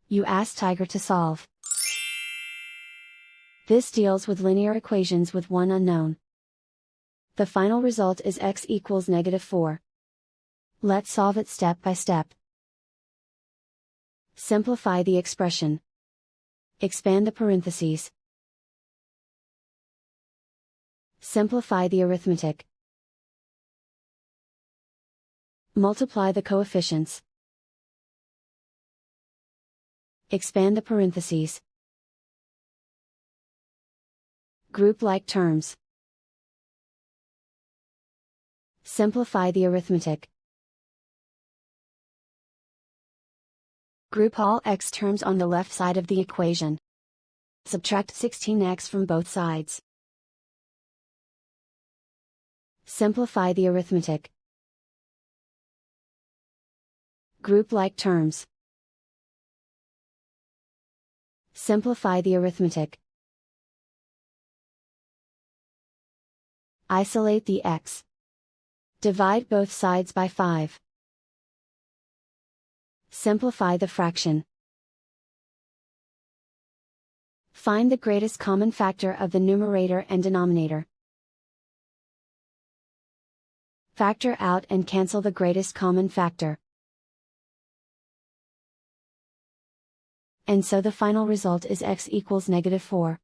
You ask Tiger to solve. This deals with linear equations with one unknown. The final result is x equals -4. Let's solve it step by step. Simplify the expression. Expand the parentheses. Simplify the arithmetic. Multiply the coefficients. Expand the parentheses. Group like terms. Simplify the arithmetic. Group all x terms on the left side of the equation. Subtract 16x from both sides. Simplify the arithmetic. Group like terms. Simplify the arithmetic. Isolate the x. Divide both sides by 5. Simplify the fraction. Find the greatest common factor of the numerator and denominator. Factor out and cancel the greatest common factor. And so the final result is x equals -4.